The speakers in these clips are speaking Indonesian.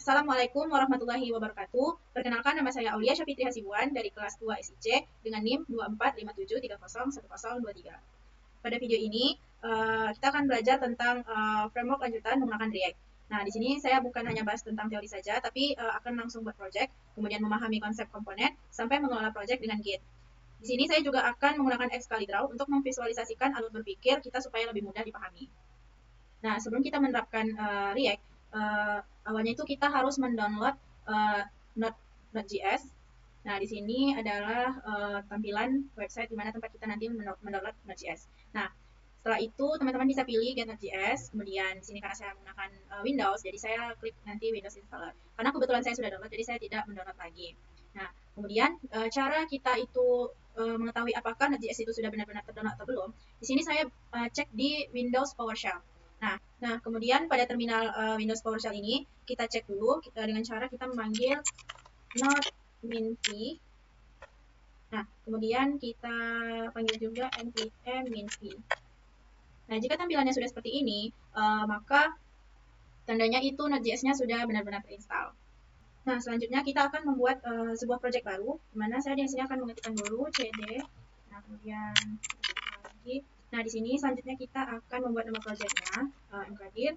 Assalamualaikum warahmatullahi wabarakatuh. Perkenalkan, nama saya Aulia Syafitri Hasibuan dari kelas 2 SIC dengan NIM 2457301023. Pada video ini, kita akan belajar tentang framework lanjutan menggunakan React. Nah, di sini saya bukan hanya bahas tentang teori saja, tapi akan langsung buat project, kemudian memahami konsep komponen, sampai mengelola project dengan Git. Di sini saya juga akan menggunakan Excalidraw untuk memvisualisasikan alur berpikir kita supaya lebih mudah dipahami. Nah, sebelum kita menerapkan React, awalnya itu kita harus mendownload Node.js. Nah, di sini adalah tampilan website di mana tempat kita nanti mendownload Node.js. Nah, setelah itu teman-teman bisa pilih Get Node.js. Kemudian di sini karena saya menggunakan Windows, jadi saya klik nanti Windows Installer. Karena kebetulan saya sudah download, jadi saya tidak mendownload lagi. Nah, kemudian cara kita itu mengetahui apakah Node.js itu sudah benar-benar terdownload atau belum. Di sini saya cek di Windows PowerShell. Nah, kemudian pada terminal Windows PowerShell ini kita cek dulu dengan cara kita memanggil node minv. Nah, kemudian kita panggil juga npm minv. Nah, jika tampilannya sudah seperti ini, maka tandanya itu Node.js-nya sudah benar-benar terinstall. Nah, selanjutnya kita akan membuat sebuah project baru, di mana saya di sini akan mengetikkan dulu cd. Nah, kemudian lagi. Nah, di sini selanjutnya kita akan membuat nama projectnya, mkdir.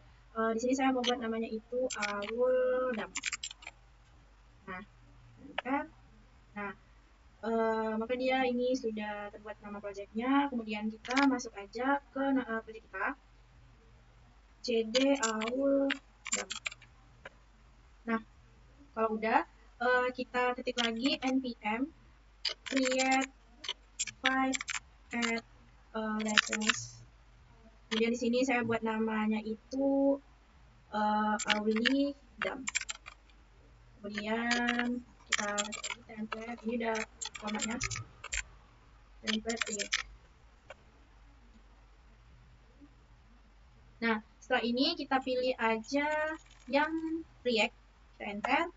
Di sini saya membuat namanya itu awuldam. Nah, nah, maka dia ini sudah terbuat nama projectnya. Kemudian kita masuk aja ke project kita, cd awuldam. Nah, kalau udah, kita ketik lagi npm create file add license. Kemudian di sini saya buat namanya itu awuldam. Kemudian kita ketik lagi template. Ini udah formatnya. Template create. Nah, setelah ini kita pilih aja yang React, kita enter.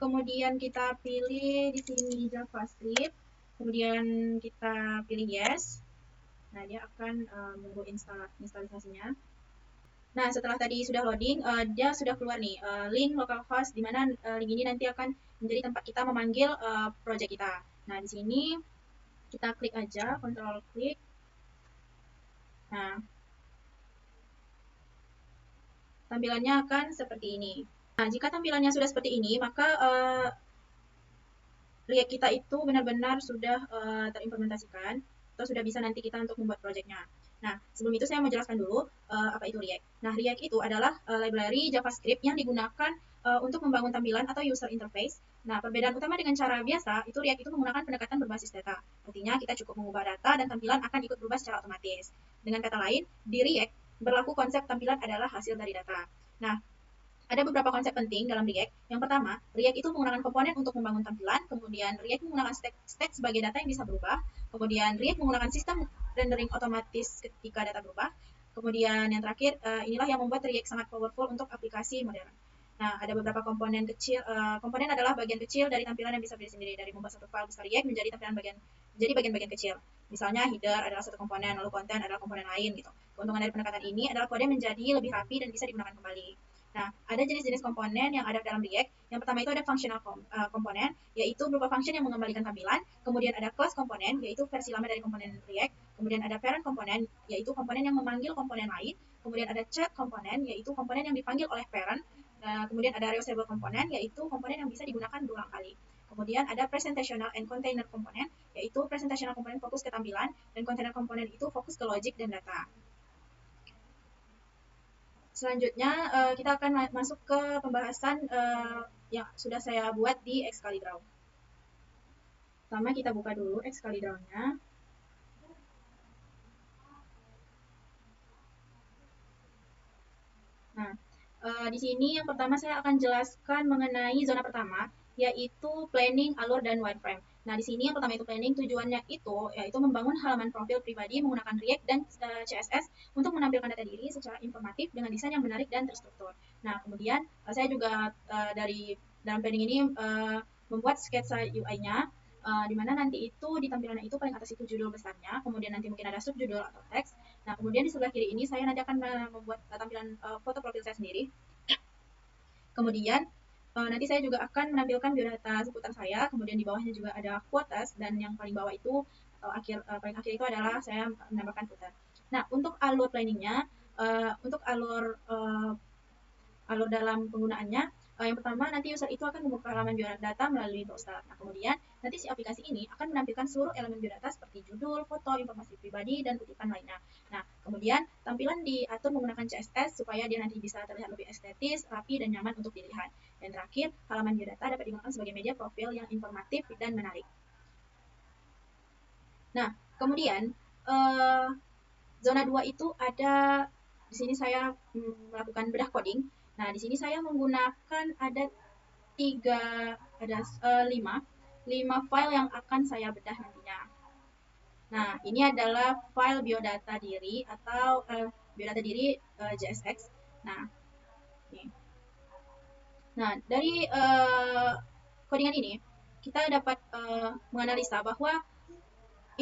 Kemudian kita pilih di sini JavaScript. Kemudian kita pilih yes. Nah, dia akan menunggu instalisasinya. Nah, setelah tadi sudah loading, dia sudah keluar nih link localhost, di mana link ini nanti akan menjadi tempat kita memanggil project kita. Nah, di sini kita klik aja, control klik. Nah, tampilannya akan seperti ini. Nah, jika tampilannya sudah seperti ini, maka React kita itu benar-benar sudah terimplementasikan, atau sudah bisa nanti kita untuk membuat projectnya. Nah, sebelum itu saya mau jelaskan dulu apa itu React. Nah, React itu adalah library JavaScript yang digunakan untuk membangun tampilan atau user interface. Nah, perbedaan utama dengan cara biasa, itu React itu menggunakan pendekatan berbasis data. Artinya, kita cukup mengubah data dan tampilan akan ikut berubah secara otomatis. Dengan kata lain, di React, berlaku konsep tampilan adalah hasil dari data. Nah, ada beberapa konsep penting dalam React. Yang pertama, React itu menggunakan komponen untuk membangun tampilan, kemudian React menggunakan state sebagai data yang bisa berubah, kemudian React menggunakan sistem rendering otomatis ketika data berubah, kemudian yang terakhir, inilah yang membuat React sangat powerful untuk aplikasi modern. Nah, ada beberapa komponen kecil. Komponen adalah bagian kecil dari tampilan yang bisa berdiri sendiri, dari membuat satu file besar React menjadi tampilan bagian-bagian kecil. Misalnya header adalah satu komponen, lalu konten adalah komponen lain gitu. Keuntungan dari pendekatan ini adalah kode menjadi lebih rapi dan bisa digunakan kembali. Nah, ada jenis-jenis komponen yang ada dalam React. Yang pertama itu ada functional komponen, yaitu berupa function yang mengembalikan tampilan. Kemudian ada class komponen, yaitu versi lama dari komponen React. Kemudian ada parent komponen, yaitu komponen yang memanggil komponen lain. Kemudian ada chat komponen, yaitu komponen yang dipanggil oleh parent. Kemudian ada reusable komponen, yaitu komponen yang bisa digunakan berulang kali. Kemudian ada presentational and container komponen, yaitu presentational komponen fokus ke tampilan, dan container komponen itu fokus ke logic dan data. Selanjutnya, kita akan masuk ke pembahasan yang sudah saya buat di Excalidraw. Pertama, kita buka dulu Excalidraw-nya. Nah, di sini yang pertama saya akan jelaskan mengenai zona pertama, yaitu planning, alur, dan wireframe. Nah, di sini yang pertama itu planning, tujuannya itu yaitu membangun halaman profil pribadi menggunakan React dan CSS untuk menampilkan data diri secara informatif dengan desain yang menarik dan terstruktur. Nah, kemudian saya juga dari dalam planning ini membuat sketsa UI-nya, di mana nanti itu di tampilannya itu paling atas itu judul besarnya, kemudian nanti mungkin ada subjudul atau teks. Nah, kemudian di sebelah kiri ini saya nanti akan membuat tampilan foto profil saya sendiri. Kemudian nanti saya juga akan menampilkan biodata seputar saya, kemudian di bawahnya juga ada quotas, dan yang paling bawah itu atau paling akhir itu adalah saya menambahkan footer. Nah, untuk alur planningnya, untuk alur dalam penggunaannya, yang pertama nanti user itu akan membuka halaman biodata melalui browser. Nah, kemudian nanti si aplikasi ini akan menampilkan seluruh elemen biodata seperti judul, foto, informasi pribadi, dan kutipan lainnya. Nah, kemudian tampilan diatur menggunakan CSS supaya dia nanti bisa terlihat lebih estetis, rapi, dan nyaman untuk dilihat. Dan terakhir, halaman biodata dapat digunakan sebagai media profil yang informatif dan menarik. Nah, kemudian zona 2 itu ada di sini saya melakukan bedah coding. Nah, di sini saya menggunakan ada lima file yang akan saya bedah nantinya. Nah, ini adalah file biodata diri atau biodata diri JSX. Nah, ini. Nah, dari codingan ini kita dapat menganalisa bahwa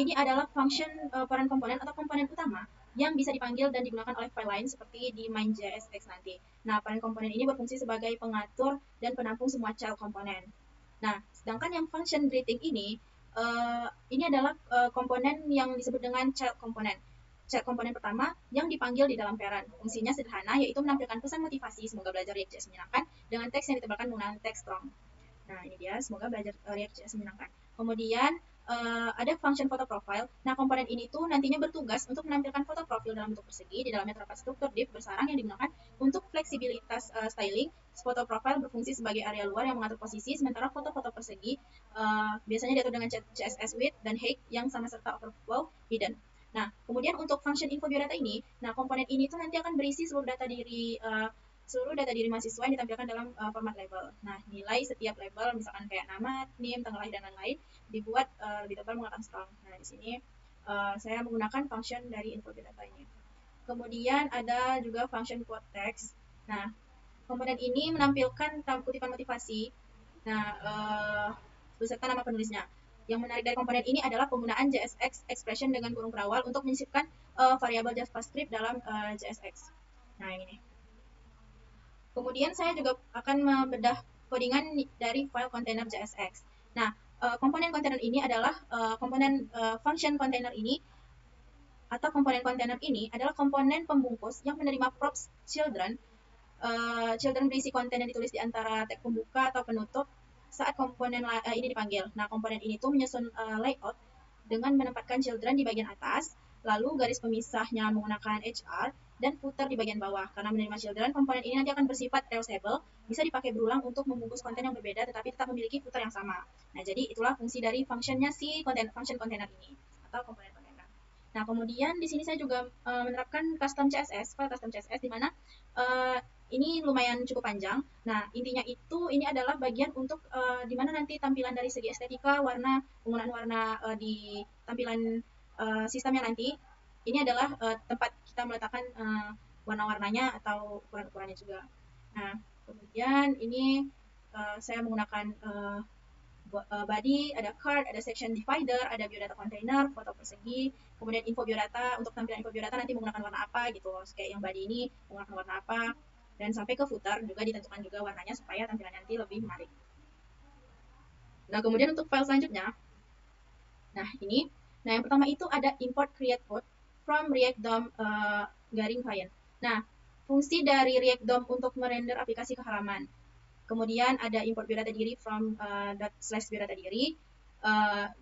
ini adalah function peran komponen atau komponen utama yang bisa dipanggil dan digunakan oleh file lain seperti di main.jsx nanti. Nah, peran komponen ini berfungsi sebagai pengatur dan penampung semua child komponen. Nah, sedangkan yang function greeting ini adalah komponen yang disebut dengan child komponen. Child komponen pertama yang dipanggil di dalam parent. Fungsinya sederhana, yaitu menampilkan pesan motivasi semoga belajar React.js menyenangkan dengan teks yang ditebalkan menggunakan teks strong. Nah, ini dia, semoga belajar React.js menyenangkan. Kemudian ada function photo profile. Nah, komponen ini tuh nantinya bertugas untuk menampilkan foto profil dalam bentuk persegi. Di dalamnya terdapat struktur div bersarang yang digunakan untuk fleksibilitas styling. Foto profile berfungsi sebagai area luar yang mengatur posisi, sementara foto-foto persegi biasanya diatur dengan CSS width dan height yang sama serta overflow hidden. Nah, kemudian untuk function info biodata ini, nah komponen ini tuh nanti akan berisi seluruh data diri mahasiswa yang ditampilkan dalam format label. Nah, nilai setiap label, misalkan kayak nama, NIM, tanggal lahir, dan lain-lain, dibuat lebih tebal menggunakan strong. Nah, di sini saya menggunakan function dari info biodata ini. Kemudian ada juga function quote text. Nah, komponen ini menampilkan kutipan motivasi. Nah, beserta nama penulisnya. Yang menarik dari komponen ini adalah penggunaan JSX expression dengan kurung perawal untuk menyisipkan variabel JavaScript dalam JSX. Nah, ini. Kemudian saya juga akan membedah codingan dari file container JSX. Nah, komponen container ini adalah komponen function container ini atau komponen container ini adalah komponen pembungkus yang menerima props children. Children berisi konten yang ditulis di antara tag pembuka atau penutup saat komponen ini dipanggil. Nah, komponen ini tuh menyusun layout dengan menempatkan children di bagian atas, lalu garis pemisahnya menggunakan HR, dan footer di bagian bawah. Karena menerima children, komponen ini nanti akan bersifat reusable, bisa dipakai berulang untuk membungkus konten yang berbeda, tetapi tetap memiliki footer yang sama. Nah, jadi itulah fungsi dari functionnya si function container ini, atau komponen container. Nah, kemudian di sini saya juga menerapkan custom CSS, file custom CSS, di mana ini lumayan cukup panjang. Nah, intinya itu ini adalah bagian untuk di mana nanti tampilan dari segi estetika, warna, penggunaan warna di tampilan sistemnya nanti. Ini adalah tempat kita meletakkan warna-warnanya atau ukuran-ukurannya juga. Nah, kemudian ini saya menggunakan body, ada card, ada section divider, ada biodata container, foto persegi, kemudian info biodata. Untuk tampilan info biodata nanti menggunakan warna apa gitu. Kayak yang body ini menggunakan warna apa. Dan sampai ke footer juga ditentukan juga warnanya supaya tampilan nanti lebih menarik. Nah, kemudian untuk file selanjutnya, nah ini, nah yang pertama itu ada import create code from React DOM garing client. Nah, fungsi dari React DOM untuk merender aplikasi ke halaman. Kemudian ada import biodata diri from /biodata diri.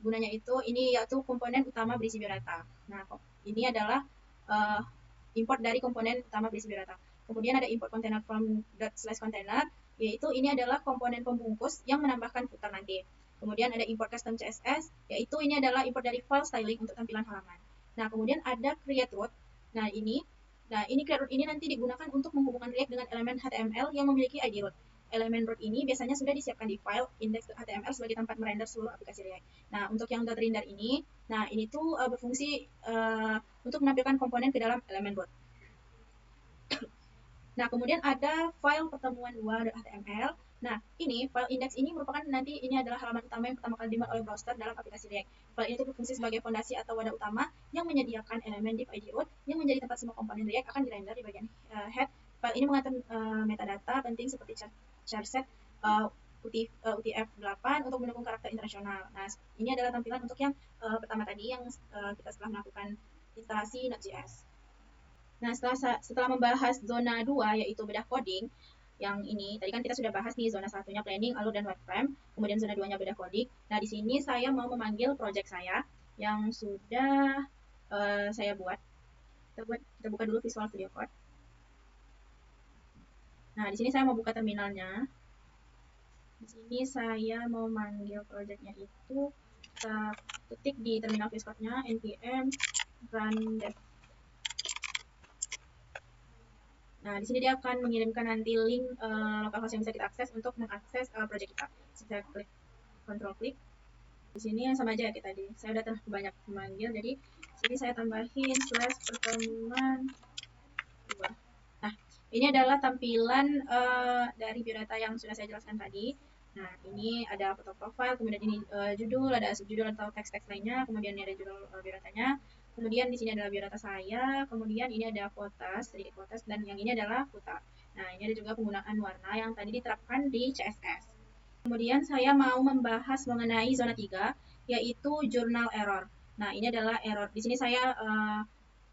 Gunanya itu ini yaitu komponen utama berisi biodata. Nah, ini adalah import dari komponen utama berisi biodata. Kemudian ada import container from /container, yaitu ini adalah komponen pembungkus yang menambahkan footer nanti. Kemudian ada import custom CSS, yaitu ini adalah import dari file styling untuk tampilan halaman. Nah, kemudian ada create root. Nah, ini create root ini nanti digunakan untuk menghubungkan React dengan elemen HTML yang memiliki ID root. Elemen root ini biasanya sudah disiapkan di file index.html sebagai tempat merender seluruh aplikasi React. Nah, untuk yang .render ini, nah ini tuh berfungsi untuk menampilkan komponen ke dalam elemen root. Nah, kemudian ada file pertemuan 2.html. Nah, ini file index ini merupakan nanti ini adalah halaman utama yang pertama kali dimuat oleh browser dalam aplikasi React. File ini berfungsi sebagai fondasi atau wadah utama yang menyediakan elemen div ID root yang menjadi tempat semua komponen React akan dirender di bagian head. File ini mengatur metadata penting seperti char set, UTF-8 untuk mendukung karakter internasional. Nah, ini adalah tampilan untuk yang pertama tadi yang kita setelah melakukan instalasi Node.js. Nah, setelah membahas zona 2 yaitu bedah coding, yang ini tadi kan kita sudah bahas nih zona satunya planning, alur dan wireframe, kemudian zona 2-nya bedah coding. Nah, di sini saya mau memanggil project saya yang sudah saya buat. Kita buka dulu Visual Studio Code. Nah, di sini saya mau buka terminalnya. Di sini saya mau manggil projectnya itu, kita ketik di terminal VS Code-nya npm run dev. Nah, di sini dia akan mengirimkan nanti link localhost yang bisa kita akses untuk mengakses project kita. Saya klik, control klik. Di sini yang sama aja ya kita tadi. Saya udah terlalu banyak memanggil, jadi sini saya tambahin /pertemuan 2. Nah, ini adalah tampilan dari biodata yang sudah saya jelaskan tadi. Nah, ini ada foto profile, kemudian ini judul, ada subjudul atau teks-teks lainnya, kemudian ini ada judul biodatanya. Kemudian di sini adalah biodata saya, kemudian ini ada quotas, sedikit quotas, dan yang ini adalah footer. Nah, ini ada juga penggunaan warna yang tadi diterapkan di CSS. Kemudian saya mau membahas mengenai zona 3, yaitu journal error. Nah, ini adalah error. Di sini saya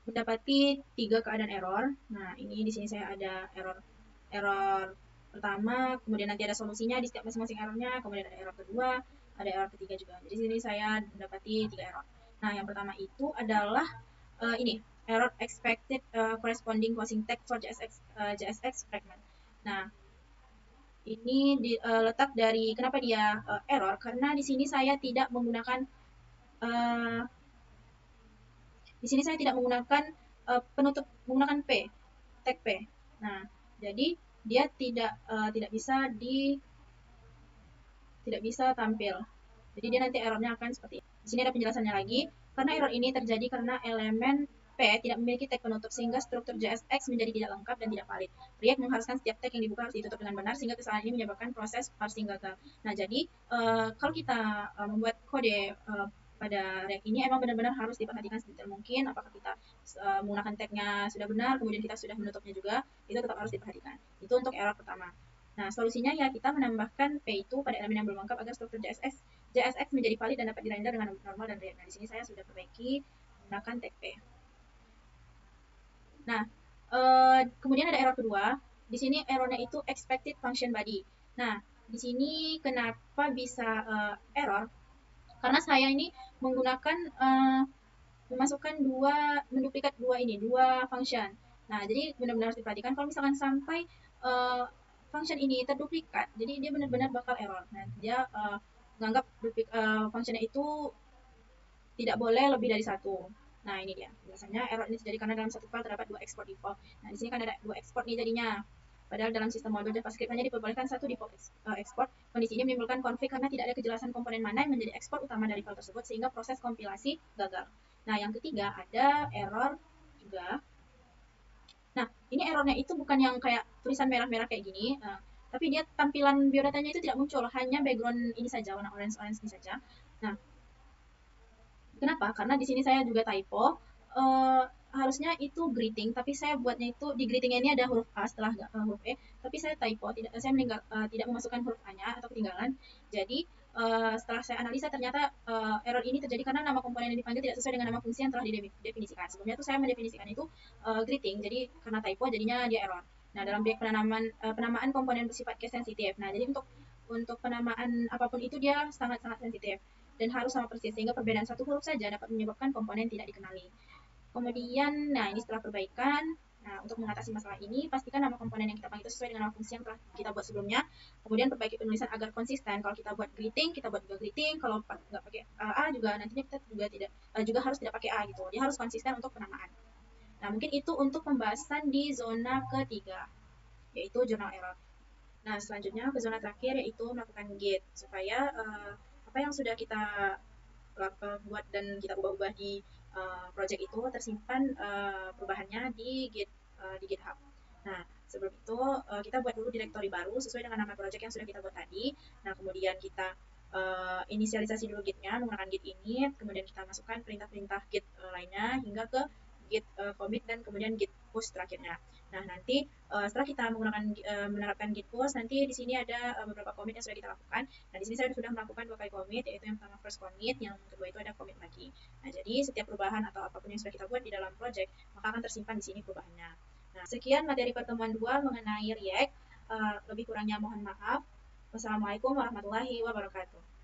mendapati 3 keadaan error. Nah, ini di sini saya ada error pertama, kemudian nanti ada solusinya di setiap masing-masing errornya, kemudian ada error kedua, ada error ketiga juga. Jadi di sini saya mendapati 3 error. Nah, yang pertama itu adalah ini, error expected corresponding closing tag for JSX fragment. Nah, ini letak dari kenapa dia error, karena di sini saya tidak menggunakan penutup, menggunakan P, tag P. Nah, jadi dia tidak bisa tampil. Jadi dia nanti errornya akan seperti ini. Di sini ada penjelasannya lagi. Karena error ini terjadi karena elemen P tidak memiliki tag penutup, sehingga struktur JSX menjadi tidak lengkap dan tidak valid. React mengharuskan setiap tag yang dibuka harus ditutup dengan benar, sehingga kesalahan ini menyebabkan proses parsing gagal. Nah, jadi kalau kita membuat kode pada React ini emang benar-benar harus diperhatikan sedetail mungkin, apakah kita menggunakan tagnya sudah benar, kemudian kita sudah menutupnya juga, itu tetap harus diperhatikan. Itu untuk error pertama. Nah, solusinya ya kita menambahkan P itu pada elemen yang belum lengkap agar struktur JSX menjadi valid dan dapat dirender dengan normal dan real. Nah, di sini saya sudah perbaiki menggunakan tag P. Nah, kemudian ada error kedua. Di sini errornya itu expected function body. Nah, di sini kenapa bisa error? Karena saya ini menggunakan menduplikat dua function. Nah, jadi benar-benar harus diperhatikan kalau misalkan sampai function ini terduplikat, jadi dia benar-benar bakal error. Nah, dia menganggap functionnya itu tidak boleh lebih dari satu. Nah, ini dia. Biasanya error ini terjadi karena dalam satu file terdapat 2 export default. Nah, di sini kan ada 2 export nih jadinya. Padahal dalam sistem modul JavaScript hanya diperbolehkan satu default export. Kondisi ini menimbulkan konflik karena tidak ada kejelasan komponen mana yang menjadi ekspor utama dari file tersebut, sehingga proses kompilasi gagal. Nah, yang ketiga ada error juga. Nah, ini errornya itu bukan yang kayak tulisan merah-merah kayak gini, tapi dia tampilan biodatanya itu tidak muncul, hanya background ini saja, warna orange-orange ini saja. Nah, kenapa? Karena di sini saya juga typo. Harusnya itu greeting, tapi saya buatnya itu di greetingnya ini ada huruf A setelah huruf E, tapi saya typo, saya tidak memasukkan huruf A-nya atau ketinggalan. Jadi setelah saya analisa ternyata error ini terjadi karena nama komponen yang dipanggil tidak sesuai dengan nama fungsi yang telah didefinisikan. Sebelumnya itu saya mendefinisikan itu greeting, jadi karena typo jadinya dia error. Nah, dalam biak penamaan komponen bersifat case sensitif. Nah, jadi untuk penamaan apapun itu dia sangat-sangat sensitif dan harus sama persis, sehingga perbedaan satu huruf saja dapat menyebabkan komponen tidak dikenali. Kemudian, nah ini setelah perbaikan, nah untuk mengatasi masalah ini, pastikan nama komponen yang kita panggil itu sesuai dengan nama fungsi yang telah kita buat sebelumnya. Kemudian perbaiki penulisan agar konsisten. Kalau kita buat greeting, kita buat juga greeting. Kalau nggak pakai A juga, nantinya kita juga harus tidak pakai A gitu. Dia harus konsisten untuk penamaan. Nah, mungkin itu untuk pembahasan di zona ketiga, yaitu journal error. Nah, selanjutnya ke zona terakhir, yaitu melakukan git, supaya apa yang sudah kita buat dan kita ubah-ubah di project itu tersimpan perubahannya di GitHub. Nah, sebelum itu kita buat dulu direktori baru sesuai dengan nama project yang sudah kita buat tadi. Nah, kemudian kita inisialisasi dulu git-nya menggunakan git init, kemudian kita masukkan perintah-perintah git lainnya hingga ke git commit dan kemudian git push terakhirnya. Nah, nanti setelah kita menggunakan menerapkan git push, nanti di sini ada beberapa commit yang sudah kita lakukan. Nah, di sini saya sudah melakukan 2 kali commit, yaitu yang pertama first commit, yang kedua itu ada commit lagi. Nah, jadi setiap perubahan atau apapun yang sudah kita buat di dalam project, maka akan tersimpan di sini perubahannya. Nah, sekian materi pertemuan 2 mengenai React. Lebih kurangnya mohon maaf. Wassalamualaikum warahmatullahi wabarakatuh.